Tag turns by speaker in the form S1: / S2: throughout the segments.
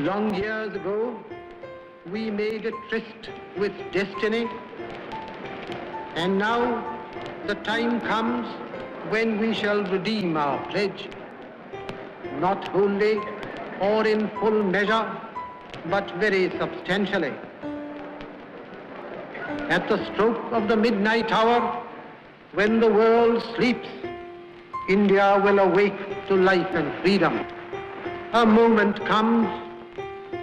S1: Long years ago, we made a tryst with destiny, and now the time comes when we shall redeem our pledge, not wholly or in full measure, but very substantially. At the stroke of the midnight hour, when the world sleeps, India will awake to life and freedom. A moment comes,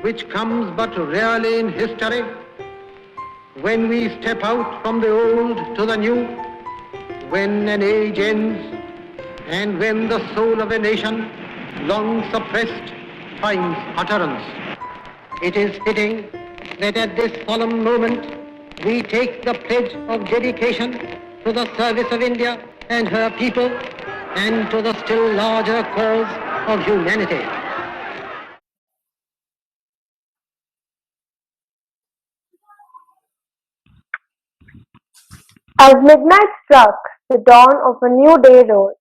S1: which comes but rarely in history, when we step out from the old to the new, when an age ends, and when the soul of a nation, long suppressed, finds utterance. It is fitting that at this solemn moment we take the pledge of dedication to the service of India and her people and to the still larger cause of humanity.
S2: As midnight struck, the dawn of a new day rose,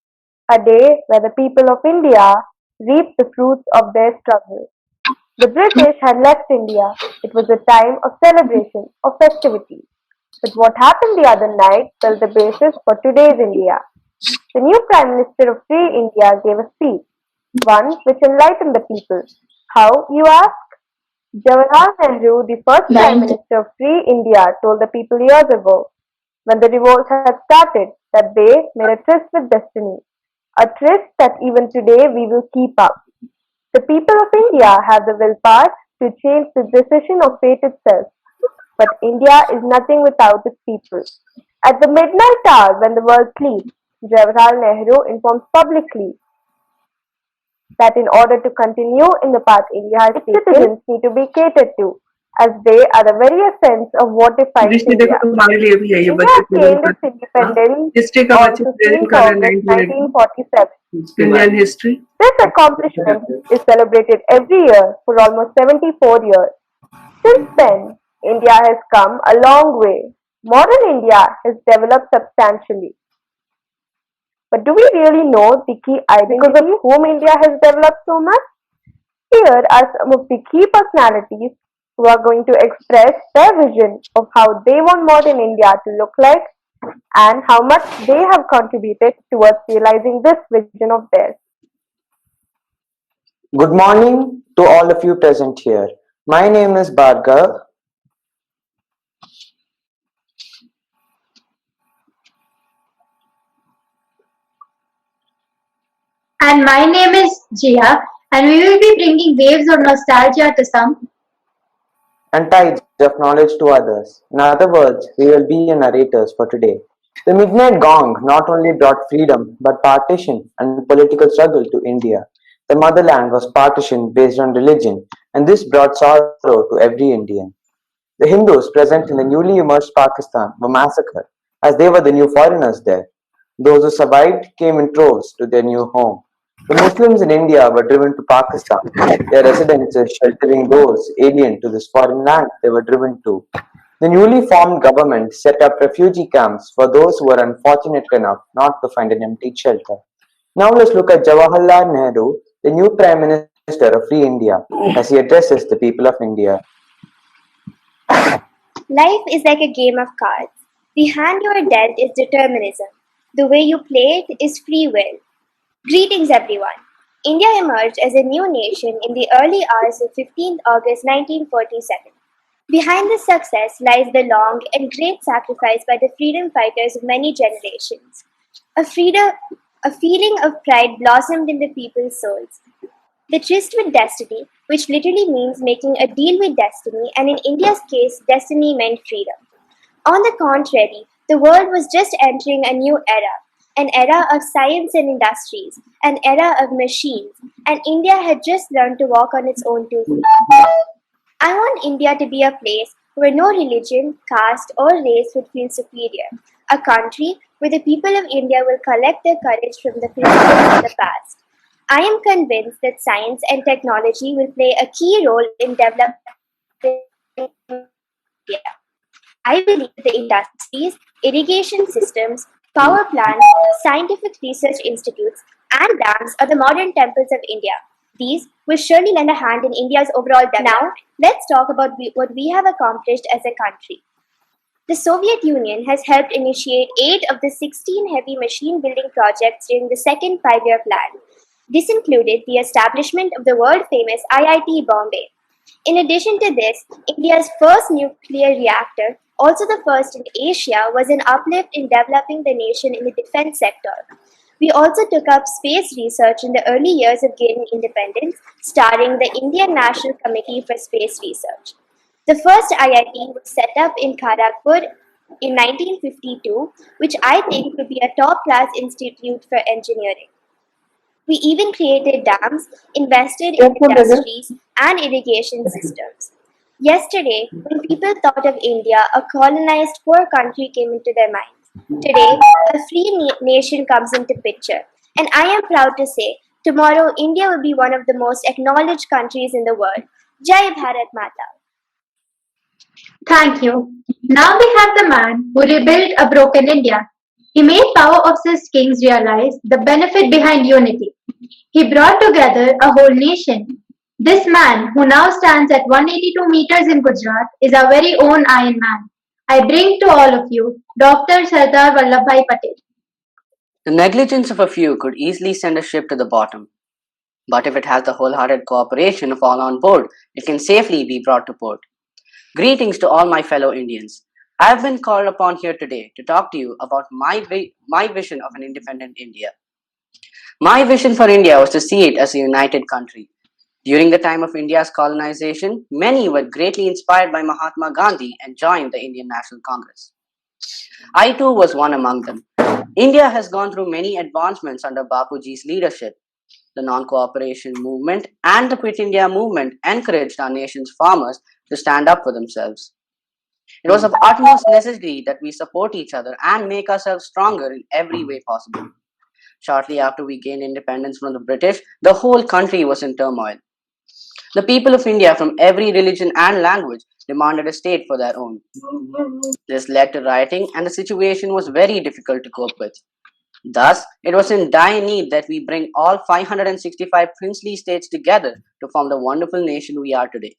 S2: a day where the people of India reaped the fruits of their struggle. The British had left India. It was a time of celebration, of festivity. But what happened the other night built the basis for today's India. The new Prime Minister of Free India gave a speech, one which enlightened the people. How, you ask? Jawaharlal Nehru, the first Prime Minister of Free India, told the people years ago, when the revolt had started, that they made a tryst with destiny, a tryst that even today we will keep up. The people of India have the willpower to change the decision of fate itself, but India is nothing without its people. At the midnight hour when the world sleeps, Jawaharlal Nehru informs publicly that in order to continue in the path India has taken, citizens need to be catered to, as they are the very essence of what defines
S3: दृष्टि देखो
S2: India.
S3: तुम्हारे लिए भी है ये
S2: India
S3: बच्चे
S2: gained
S3: को
S2: its independence
S3: history का
S2: on
S3: बच्चे प्रेजेंट
S2: 15th
S3: कर रहे हैं
S2: August
S3: 19
S2: 1947.
S3: Indian history
S2: This accomplishment is celebrated every year for almost 74 years. Since then, India has come a long way. Modern India has developed substantially. But do we really know the key identities of whom India has developed so much? Here are some of the key personalities who are going to express their vision of how they want modern India to look like and how much they have contributed towards realizing this vision of theirs.
S4: Good morning to all of you present here. My name is Bhargav.
S5: And my name is Jia, and we will be bringing waves of nostalgia to some
S4: And tides of knowledge to others. In other words, we will be your narrators for today. The midnight gong not only brought freedom but partition and political struggle to India. The motherland was partitioned based on religion, and this brought sorrow to every Indian. The Hindus present in the newly emerged Pakistan were massacred as they were the new foreigners there. Those who survived came in droves to their new home. The Muslims in India were driven to Pakistan, their residences sheltering those alien to this foreign land they were driven to. The newly formed government set up refugee camps for those who were unfortunate enough not to find an empty shelter. Now let's look at Jawaharlal Nehru, the new Prime Minister of Free India, as he addresses the people of India.
S6: Life is like a game of cards. The hand you are dealt is determinism. The way you play it is free will. Greetings, everyone. India emerged as a new nation in the early hours of 15th August 1947. Behind this success lies the long and great sacrifice by the freedom fighters of many generations. A feeling of pride blossomed in the people's souls. The tryst with destiny, which literally means making a deal with destiny, and in India's case, destiny meant freedom. On the contrary, the world was just entering a new era, an era of science and industries, an era of machines, and India had just learned to walk on its own two feet. I want India to be a place where no religion, caste, or race would feel superior, a country where the people of India will collect their courage from the principles of the past. I am convinced that science and technology will play a key role in developing India. I believe the industries, irrigation systems, power plants, scientific research institutes, and dams are the modern temples of India. These will surely lend a hand in India's overall development. Now, let's talk about what we have accomplished as a country. The Soviet Union has helped initiate 8 of the 16 heavy machine building projects during the second 5-year plan. This included the establishment of the world famous IIT Bombay. In addition to this, India's first nuclear reactor, also the first in Asia, was an uplift in developing the nation in the defense sector. We also took up space research in the early years of gaining independence, starting the Indian National Committee for Space Research. The first IIT was set up in Kharagpur in 1952, which I think would be a top-class institute for engineering. We even created dams, invested in industries and irrigation systems. Yesterday, when people thought of India, a colonized poor country came into their minds. Today, a free nation comes into picture. And I am proud to say, tomorrow India will be one of the most acknowledged countries in the world. Jai Bharat Mata.
S5: Thank you. Now we have the man who rebuilt a broken India. He made power-obsessed kings realize the benefit behind unity. He brought together a whole nation. This man, who now stands at 182 meters in Gujarat, is our very own Iron Man. I bring to all of you Dr. Sardar Vallabhbhai Patel.
S7: The negligence of a few could easily send a ship to the bottom. But if it has the wholehearted cooperation of all on board, it can safely be brought to port. Greetings to all my fellow Indians. I have been called upon here today to talk to you about my vision of an independent India. My vision for India was to see it as a united country. During the time of India's colonization, many were greatly inspired by Mahatma Gandhi and joined the Indian National Congress. I too was one among them. India has gone through many advancements under Bapuji's leadership. The non-cooperation movement and the Quit India movement encouraged our nation's farmers to stand up for themselves. It was of utmost necessity that we support each other and make ourselves stronger in every way possible. Shortly after we gained independence from the British, the whole country was in turmoil. The people of India from every religion and language demanded a state for their own. This led to rioting, and the situation was very difficult to cope with. Thus, it was in dire need that we bring all 565 princely states together to form the wonderful nation we are today.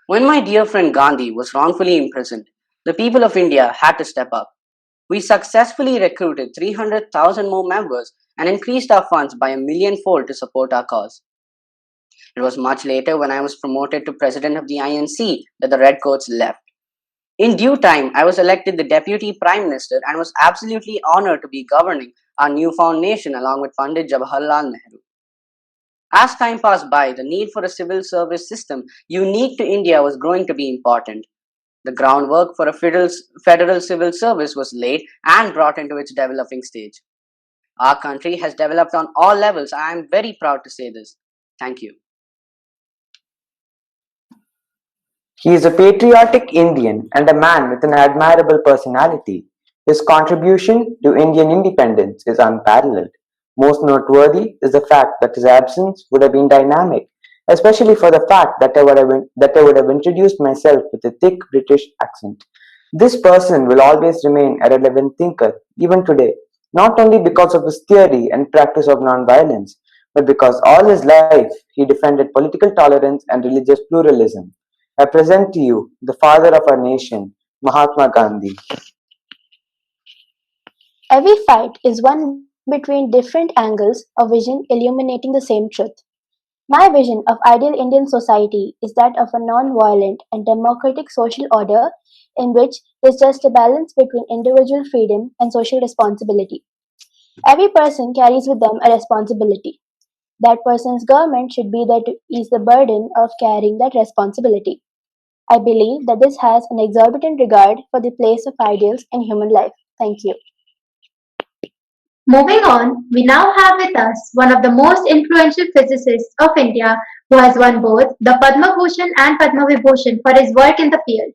S7: When my dear friend Gandhi was wrongfully imprisoned, the people of India had to step up. We successfully recruited 300,000 more members and increased our funds by 1,000,000-fold to support our cause. It was much later, when I was promoted to president of the INC, that the Redcoats left. In due time, I was elected the Deputy Prime Minister and was absolutely honored to be governing our newfound nation along with Pandit Jawaharlal Nehru. As time passed by, the need for a civil service system unique to India was growing to be important. The groundwork for a federal civil service was laid and brought into its developing stage. Our country has developed on all levels. I am very proud to say this. Thank you.
S4: He is a patriotic Indian and a man with an admirable personality. His contribution to Indian independence is unparalleled. Most noteworthy is the fact that his absence would have been dynamic, especially for the fact that I would have introduced myself with a thick British accent. This person will always remain a relevant thinker, even today, not only because of his theory and practice of nonviolence, but because all his life he defended political tolerance and religious pluralism. I present to you the father of our nation, Mahatma Gandhi.
S8: Every fight is one between different angles of vision illuminating the same truth. My vision of ideal Indian society is that of a non-violent and democratic social order in which there's just a balance between individual freedom and social responsibility. Every person carries with them a responsibility. That person's government should be there to ease the burden of carrying that responsibility. I believe that this has an exorbitant regard for the place of ideals in human life. Thank you.
S5: Moving on, we now have with us one of the most influential physicists of India who has won both the Padma Bhushan and Padma Vibhushan for his work in the field.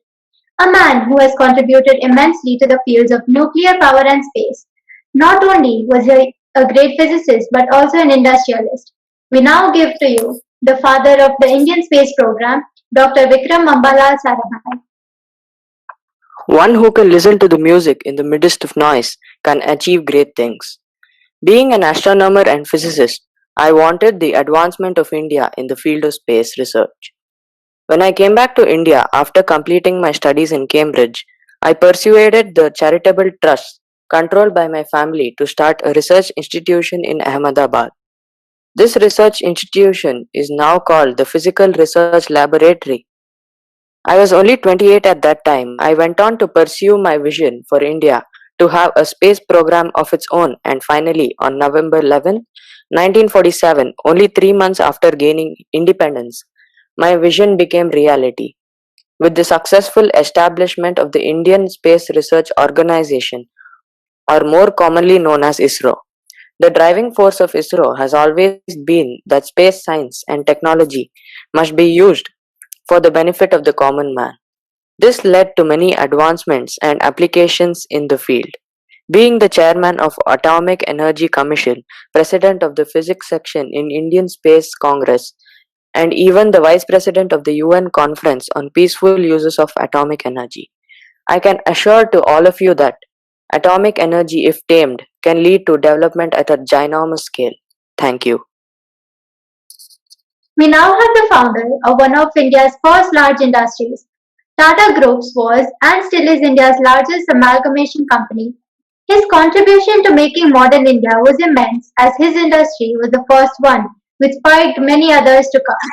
S5: A man who has contributed immensely to the fields of nuclear power and space. Not only was he a great physicist but also an industrialist. We now give to you the father of the Indian space program, Dr. Vikram Ambalal Sarabhai.
S9: One who can listen to the music in the midst of noise can achieve great things. Being an astronomer and physicist, I wanted the advancement of India in the field of space research. When I came back to India after completing my studies in Cambridge, I persuaded the charitable trust controlled by my family to start a research institution in Ahmedabad. This research institution is now called the Physical Research Laboratory. I was only 28 at that time. I went on to pursue my vision for India to have a space program of its own, and finally, on November 11, 1947, only 3 months after gaining independence, my vision became reality. With the successful establishment of the Indian Space Research Organization, or more commonly known as ISRO, the driving force of ISRO has always been that space science and technology must be used for the benefit of the common man. This led to many advancements and applications in the field. Being the chairman of Atomic Energy Commission, president of the physics section in Indian Space Congress, and even the vice president of the UN Conference on Peaceful Uses of Atomic Energy, I can assure to all of you that atomic energy, if tamed, can lead to development at a ginormous scale. Thank you.
S5: We now have the founder of one of India's first large industries. Tata Groups was and still is India's largest amalgamation company. His contribution to making modern India was immense, as his industry was the first one, which spiked many others to come.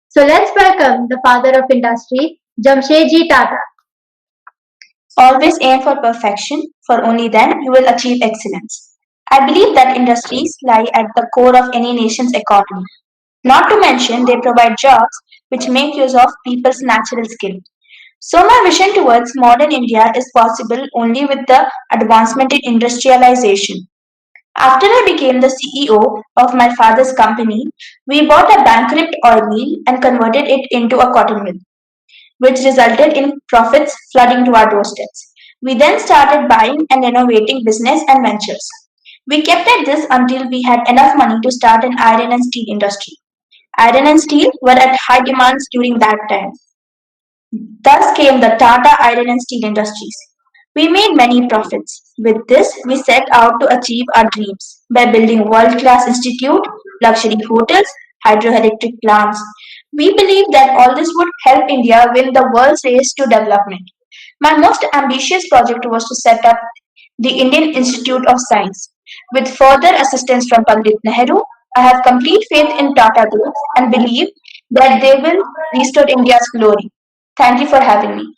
S5: So let's welcome the father of industry, Jamshedji Tata.
S10: Always aim for perfection, for only then you will achieve excellence. I believe that industries lie at the core of any nation's economy. Not to mention, they provide jobs which make use of people's natural skill. So, my vision towards modern India is possible only with the advancement in industrialization. After I became the CEO of my father's company, we bought a bankrupt oil mill and converted it into a cotton mill, which resulted in profits flooding to our doorsteps. We then started buying and renovating business and ventures. We kept at this until we had enough money to start an iron and steel industry. Iron and steel were at high demands during that time. Thus came the Tata Iron and Steel Industries. We made many profits. With this, we set out to achieve our dreams by building world-class institute, luxury hotels, hydroelectric plants. We believe that all this would help India win the world's race to development. My most ambitious project was to set up the Indian Institute of Science. With further assistance from Pandit Nehru, I have complete faith in Tata Group and believe that they will restore India's glory. Thank you for having me.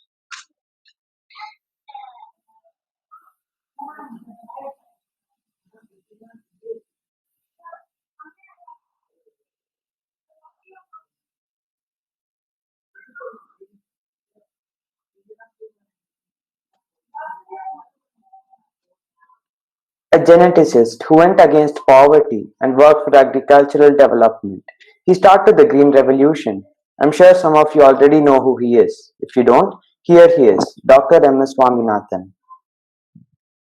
S4: A geneticist who went against poverty and worked for agricultural development. He started the Green Revolution. I'm sure some of you already know who he is. If you don't, here he is, Dr. M.S. Swaminathan.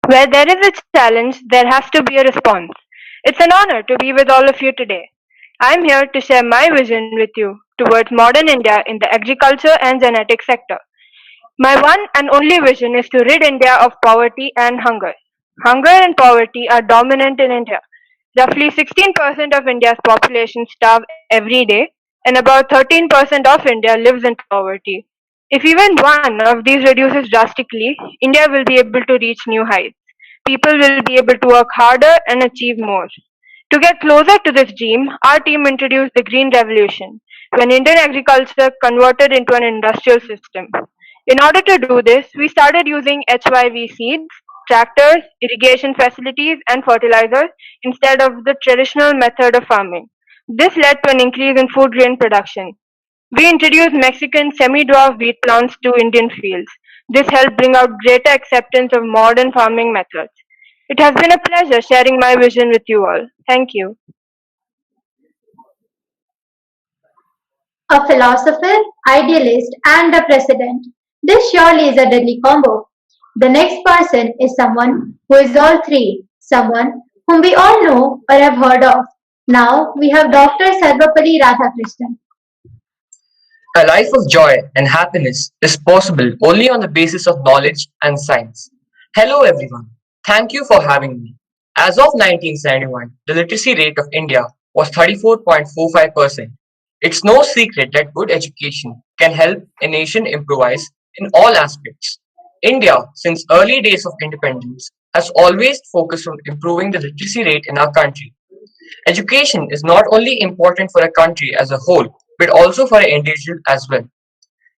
S11: Where there is a challenge, there has to be a response. It's an honor to be with all of you today. I'm here to share my vision with you towards modern India in the agriculture and genetics sector. My one and only vision is to rid India of poverty and hunger. Hunger and poverty are dominant in India. Roughly 16% of India's population starve every day, and about 13% of India lives in poverty. If even one of these reduces drastically, India will be able to reach new heights. People will be able to work harder and achieve more. To get closer to this dream, our team introduced the Green Revolution, when Indian agriculture converted into an industrial system. In order to do this, we started using HYV seeds, tractors, irrigation facilities, and fertilizers instead of the traditional method of farming. This led to an increase in food grain production. We introduced Mexican semi-dwarf wheat plants to Indian fields. This helped bring out greater acceptance of modern farming methods. It has been a pleasure sharing my vision with you all. Thank you.
S5: A philosopher, idealist, and a president. This surely is a deadly combo. The next person is someone who is all three, someone whom we all know or have heard of. Now we have Dr. Sarvapalli Radhakrishnan.
S12: A life of joy and happiness is possible only on the basis of knowledge and science. Hello everyone. Thank you for having me. As of 1971, the literacy rate of India was 34.45%. It's no secret that good education can help a nation improvise in all aspects. India, since early days of independence, has always focused on improving the literacy rate in our country. Education is not only important for a country as a whole, but also for an individual as well.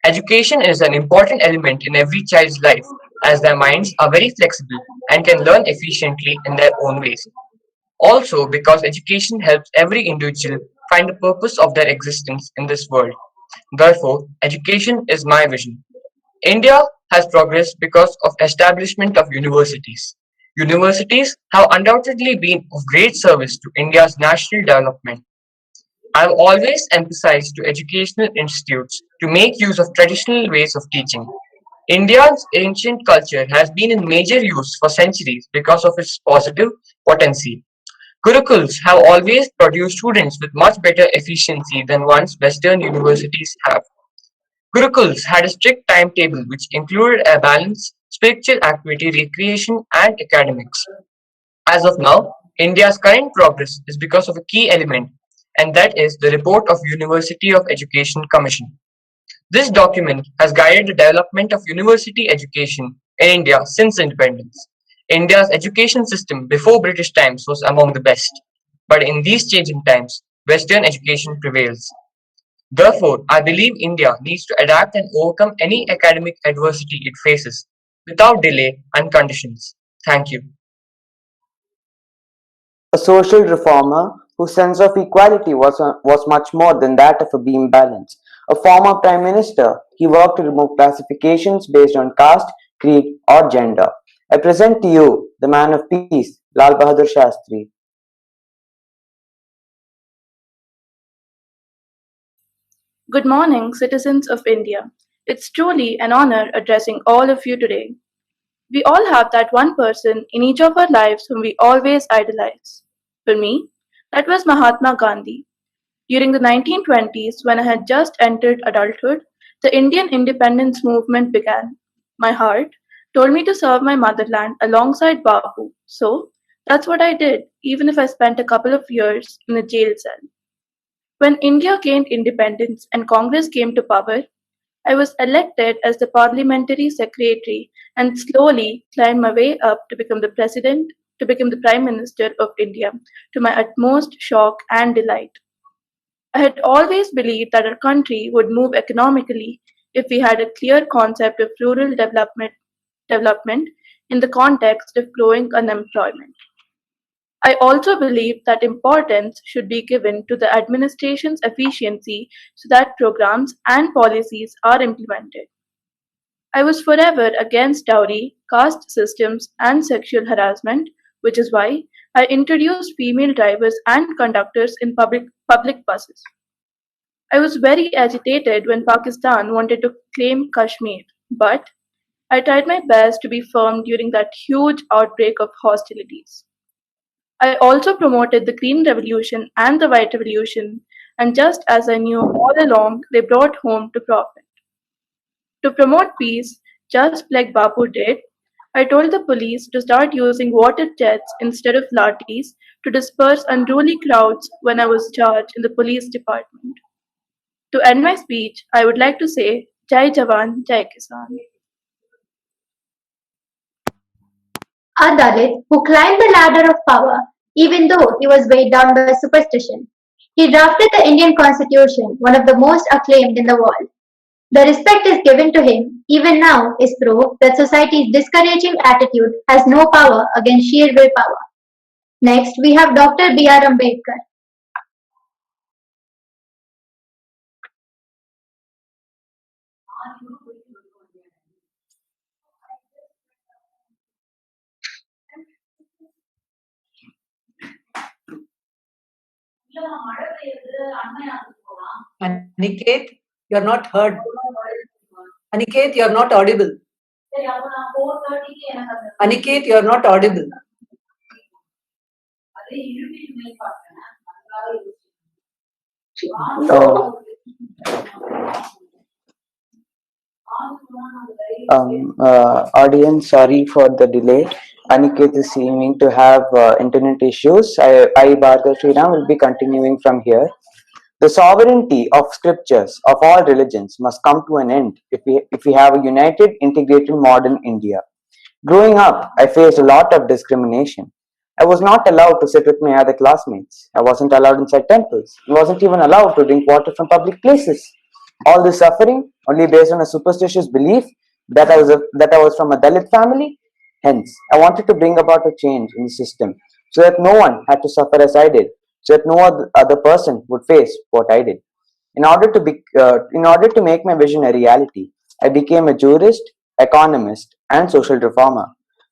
S12: Education is an important element in every child's life, as their minds are very flexible and can learn efficiently in their own ways. Also, because education helps every individual find the purpose of their existence in this world. Therefore, education is my vision. India has progressed because of establishment of universities. Universities have undoubtedly been of great service to India's national development. I have always emphasized to educational institutes to make use of traditional ways of teaching. India's ancient culture has been in major use for centuries because of its positive potency. Gurukuls have always produced students with much better efficiency than ones Western universities have. Gurukuls had a strict timetable which included a balance, spiritual activity, recreation, and academics. As of now, India's current progress is because of a key element, and that is the report of University of Education Commission. This document has guided the development of university education in India since independence. India's education system before British times was among the best, but in these changing times, Western education prevails. Therefore, I believe India needs to adapt and overcome any academic adversity it faces without delay and conditions. Thank you.
S4: A social reformer whose sense of equality was much more than that of a beam balance. A former prime minister, he worked to remove classifications based on caste, creed, or gender. I present to you the man of peace, Lal Bahadur Shastri.
S13: Good morning, citizens of India. It's truly an honor addressing all of you today. We all have that one person in each of our lives whom we always idolize. For me, that was Mahatma Gandhi. During the 1920s, when I had just entered adulthood, the Indian independence movement began. My heart told me to serve my motherland alongside Bapu, so that's what I did, even if I spent a couple of years in a jail cell. When India gained independence and Congress came to power, I was elected as the parliamentary secretary and slowly climbed my way up to become the president, to become the prime minister of India, to my utmost shock and delight. I had always believed that our country would move economically if we had a clear concept of rural development in the context of growing unemployment. I also believe that importance should be given to the administration's efficiency so that programs and policies are implemented. I was forever against dowry, caste systems, and sexual harassment, which is why I introduced female drivers and conductors in public buses. I was very agitated when Pakistan wanted to claim Kashmir, but I tried my best to be firm during that huge outbreak of hostilities. I also promoted the Green Revolution and the White Revolution, and just as I knew all along, they brought home to profit. To promote peace, just like Bapu did, I told the police to start using water jets instead of lathis to disperse unruly crowds when I was charged in the police department. To end my speech, I would like to say Jai Jawan, Jai Kisan.
S5: A Dalit who climbed the ladder of power even though he was weighed down by superstition. He drafted the Indian Constitution, one of the most acclaimed in the world. The respect is given to him even now is proof that society's discouraging attitude has no power against sheer willpower. Next, we have Dr. B.R. Ambedkar.
S14: Aniket, you're not heard. Aniket, you're not audible. Aniket, you're not audible.
S4: Oh. Audience, sorry for the delay. Aniket is seeming to have internet issues. Bhargav Sriram, will be continuing from here. The sovereignty of scriptures of all religions must come to an end if we have a united, integrated modern India. Growing up, I faced a lot of discrimination. I was not allowed to sit with my other classmates. I wasn't allowed inside temples. I wasn't even allowed to drink water from public places. All this suffering only based on a superstitious belief that I was from a Dalit family. Hence, I wanted to bring about a change in the system so that no one had to suffer as I did, so that no other person would face what I did. In order to make my vision a reality, I became a jurist, economist, and social reformer.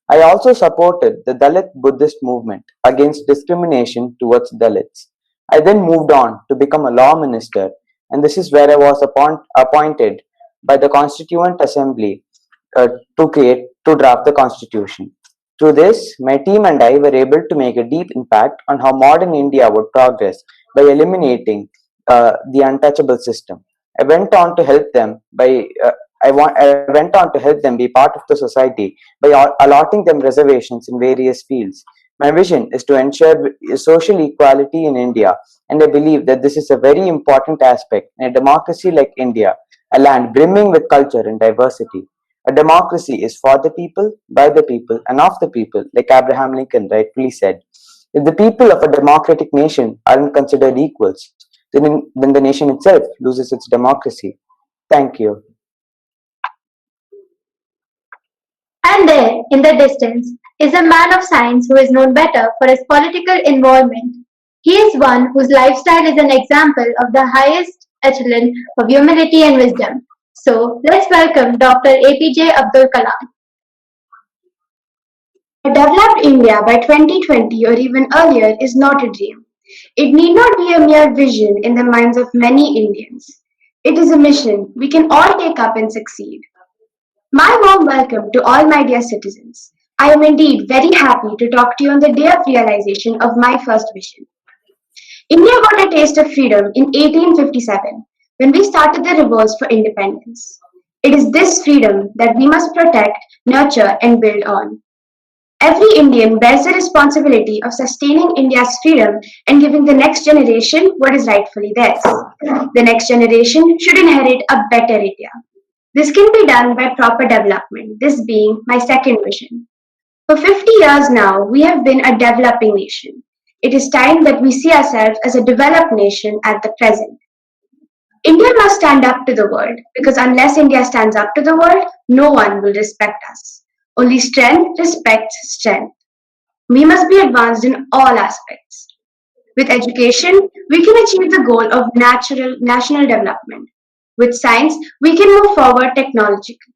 S4: I also supported the Dalit Buddhist movement against discrimination towards Dalits. I then moved on to become a law minister, and this is where I was appointed by the Constituent Assembly to draft the constitution. Through this, my team and I were able to make a deep impact on how modern India would progress by eliminating the untouchable system. I went on to help them by I went on to help them be part of the society by allotting them reservations in various fields. My vision is to ensure social equality in India, and I believe that this is a very important aspect in a democracy like India, a land brimming with culture and diversity. A democracy is for the people, by the people, and of the people, like Abraham Lincoln rightfully said. If the people of a democratic nation aren't considered equals, then the nation itself loses its democracy. Thank you.
S5: And there, in the distance, is a man of science who is known better for his political involvement. He is one whose lifestyle is an example of the highest echelon of humility and wisdom. So, let's welcome Dr. APJ Abdul Kalam.
S15: A developed India by 2020 or even earlier is not a dream. It need not be a mere vision in the minds of many Indians. It is a mission we can all take up and succeed. My warm welcome to all my dear citizens. I am indeed very happy to talk to you on the day of realization of my first vision. India got a taste of freedom in 1857 when we started the revolts for independence. It is this freedom that we must protect, nurture, and build on. Every Indian bears the responsibility of sustaining India's freedom and giving the next generation what is rightfully theirs. The next generation should inherit a better India. This can be done by proper development, this being my second vision. For 50 years now, we have been a developing nation. It is time that we see ourselves as a developed nation at the present. India must stand up to the world because unless India stands up to the world, no one will respect us. Only strength respects strength. We must be advanced in all aspects. With education, we can achieve the goal of national development. With science, we can move forward technologically.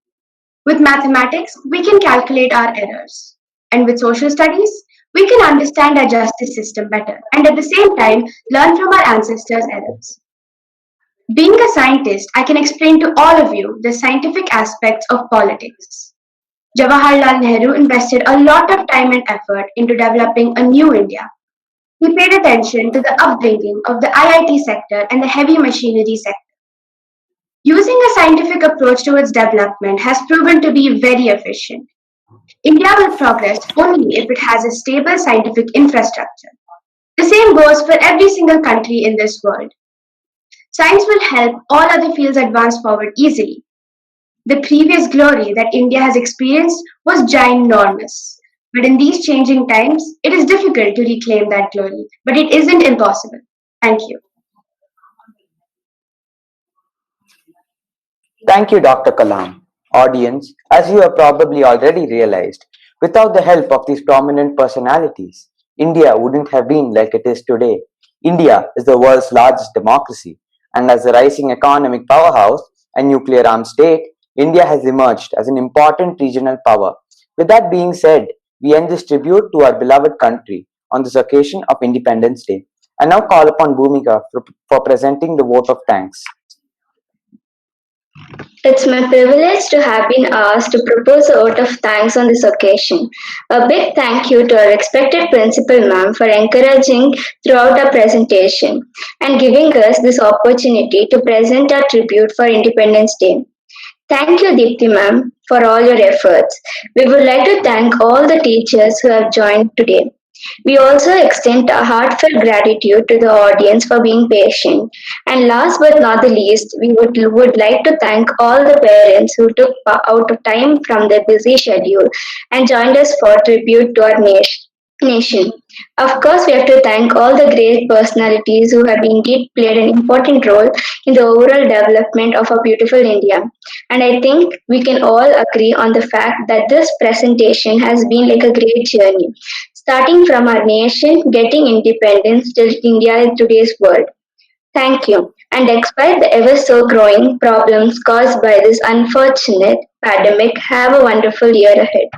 S15: With mathematics, we can calculate our errors. And with social studies, we can understand our justice system better and at the same time learn from our ancestors' errors. Being a scientist, I can explain to all of you the scientific aspects of politics. Jawaharlal Nehru invested a lot of time and effort into developing a new India. He paid attention to the upbringing of the IIT sector and the heavy machinery sector. Using a scientific approach towards development has proven to be very efficient. India will progress only if it has a stable scientific infrastructure. The same goes for every single country in this world. Science will help all other fields advance forward easily. The previous glory that India has experienced was ginormous. But in these changing times, it is difficult to reclaim that glory, but it isn't impossible. Thank you.
S4: Thank you, Dr. Kalam. Audience, as you have probably already realized, without the help of these prominent personalities, India wouldn't have been like it is today. India is the world's largest democracy, and as a rising economic powerhouse and nuclear armed state, India has emerged as an important regional power. With that being said, we end this tribute to our beloved country on this occasion of Independence Day. I now call upon Bhumika for presenting the vote of thanks.
S16: It's my privilege to have been asked to propose a vote of thanks on this occasion. A big thank you to our respected principal ma'am for encouraging throughout our presentation and giving us this opportunity to present our tribute for Independence Day. Thank you, Deepthi ma'am, for all your efforts. We would like to thank all the teachers who have joined today. We also extend a heartfelt gratitude to the audience for being patient. And last but not the least, we would like to thank all the parents who took out of time from their busy schedule and joined us for tribute to our nation. Of course, we have to thank all the great personalities who have indeed played an important role in the overall development of our beautiful India. And I think we can all agree on the fact that this presentation has been like a great journey, starting from our nation getting independence till India in today's world. Thank you. And despite the ever so growing problems caused by this unfortunate pandemic, have a wonderful year ahead.